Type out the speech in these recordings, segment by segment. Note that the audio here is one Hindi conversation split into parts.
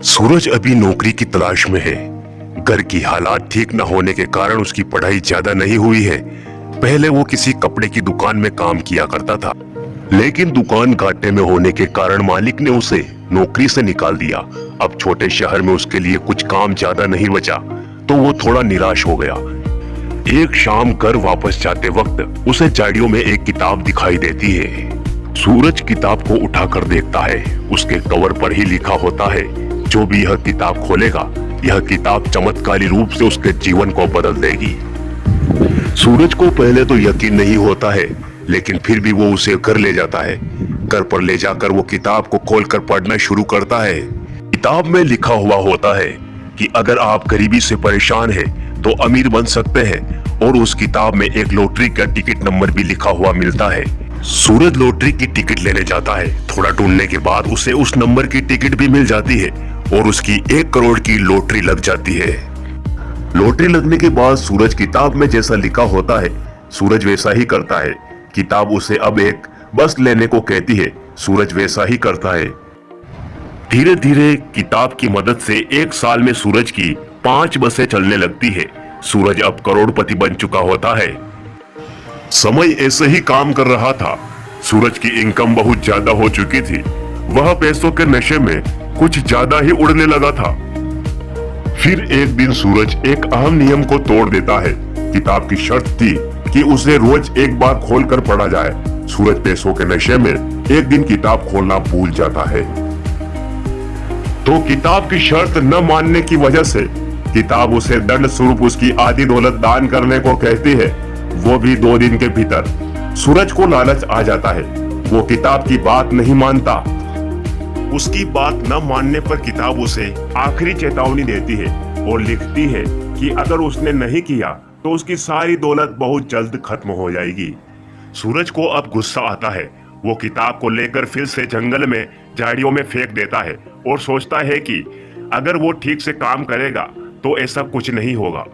सूरज अभी नौकरी की तलाश में है। घर की हालात ठीक न होने के कारण उसकी पढ़ाई ज्यादा नहीं हुई है। पहले वो किसी कपड़े की दुकान में काम किया करता था, लेकिन दुकान घाटे में होने के कारण मालिक ने उसे नौकरी से निकाल दिया। अब छोटे शहर में उसके लिए कुछ काम ज्यादा नहीं बचा, तो वो थोड़ा निराश हो गया। एक शाम घर वापस जाते वक्त उसे झाड़ियों में एक किताब दिखाई देती है। सूरज किताब को उठाकर देखता है। उसके कवर पर ही लिखा होता है, जो भी यह किताब खोलेगा, यह किताब चमत्कारी रूप से उसके जीवन को बदल देगी। सूरज को पहले तो यकीन नहीं होता है, लेकिन फिर भी वो उसे घर ले जाता है। घर पर ले जाकर वो किताब को खोलकर पढ़ना शुरू करता है। किताब में लिखा हुआ होता है कि अगर आप गरीबी से परेशान हैं, तो अमीर बन सकते हैं, और उस किताब में एक लॉटरी का टिकट नंबर भी लिखा हुआ मिलता है। सूरज लॉटरी की टिकट लेने जाता है। थोड़ा ढूंढने के बाद उसे उस नंबर की टिकट भी मिल जाती है और उसकी 1 करोड़ की लॉटरी लग जाती है। लॉटरी लगने के बाद सूरज किताब में जैसा लिखा होता है, सूरज वैसा ही करता है। किताब उसे अब एक बस लेने को कहती है, सूरज वैसा ही करता है। धीरे धीरे किताब की मदद से 1 साल में सूरज की 5 बसें चलने लगती है। सूरज अब करोड़पति बन चुका होता है। समय ऐसे ही काम कर रहा था। सूरज की इनकम बहुत ज्यादा हो चुकी थी। वह पैसों के नशे में कुछ ज्यादा ही उड़ने लगा था। फिर एक दिन सूरज एक अहम नियम को तोड़ देता है। किताब की शर्त थी कि उसे रोज एक बार खोलकर पढ़ा जाए। सूरज पैसों के नशे में एक दिन किताब खोलना भूल जाता है, तो किताब की शर्त न मानने की वजह से किताब उसे दंड स्वरूप उसकी आधी दौलत दान करने को कहती है, वो भी 2 दिन के भीतर। सूरज को लालच आ जाता है। वो किताब की बात नहीं मानता। उसकी बात न मानने पर किताब उसे आखिरी चेतावनी देती है और लिखती है कि अगर उसने नहीं किया तो उसकी सारी दौलत बहुत जल्द खत्म हो जाएगी। सूरज को अब गुस्सा आता है। वो किताब को लेकर फिर से जंगल में झाड़ियों में फेंक देता है और सोचता है कि अगर वो ठीक से काम करेगा तो ऐसा कुछ नहीं होगा।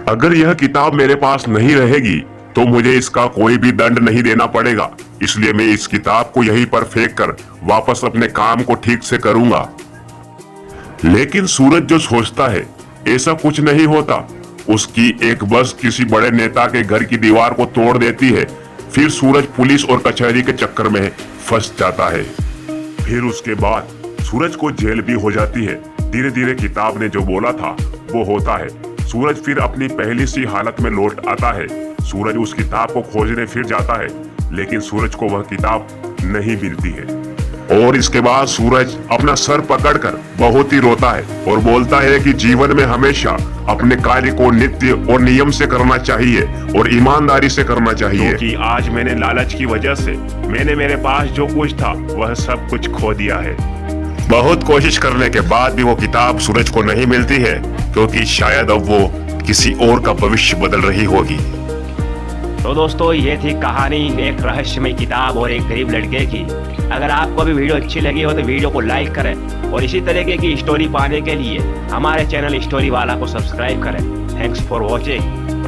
अगर यह किताब मेरे पास नहीं रहेगी तो मुझे इसका कोई भी दंड नहीं देना पड़ेगा, इसलिए मैं इस किताब को यहीं पर फेंक कर वापस अपने काम को ठीक से करूंगा। लेकिन सूरज जो सोचता है, ऐसा कुछ नहीं होता। उसकी एक बस किसी बड़े नेता के घर की दीवार को तोड़ देती है। फिर सूरज पुलिस और कचहरी के चक्कर में फंस जाता है। फिर उसके बाद सूरज को जेल भी हो जाती है। धीरे धीरे किताब ने जो बोला था वो होता है। सूरज फिर अपनी पहली सी हालत में लौट आता है। सूरज उस किताब को खोजने फिर जाता है, लेकिन सूरज को वह किताब नहीं मिलती है। और इसके बाद सूरज अपना सर पकड़कर बहुत ही रोता है और बोलता है कि जीवन में हमेशा अपने कार्य को नित्य और नियम से करना चाहिए और ईमानदारी से करना चाहिए, क्योंकि आज मैंने लालच की वजह से मैंने मेरे पास जो कुछ था वह सब कुछ खो दिया है। बहुत कोशिश करने के बाद भी वो किताब सूरज को नहीं मिलती है, क्योंकि शायद अब वो किसी और का भविष्य बदल रही होगी। तो दोस्तों, ये थी कहानी एक रहस्यमय किताब और एक गरीब लड़के की। अगर आपको भी वीडियो अच्छी लगी हो तो वीडियो को लाइक करें और इसी तरीके की स्टोरी पाने के लिए हमारे चैनल स्टोरी वाला को सब्सक्राइब करें। Thanks for watching.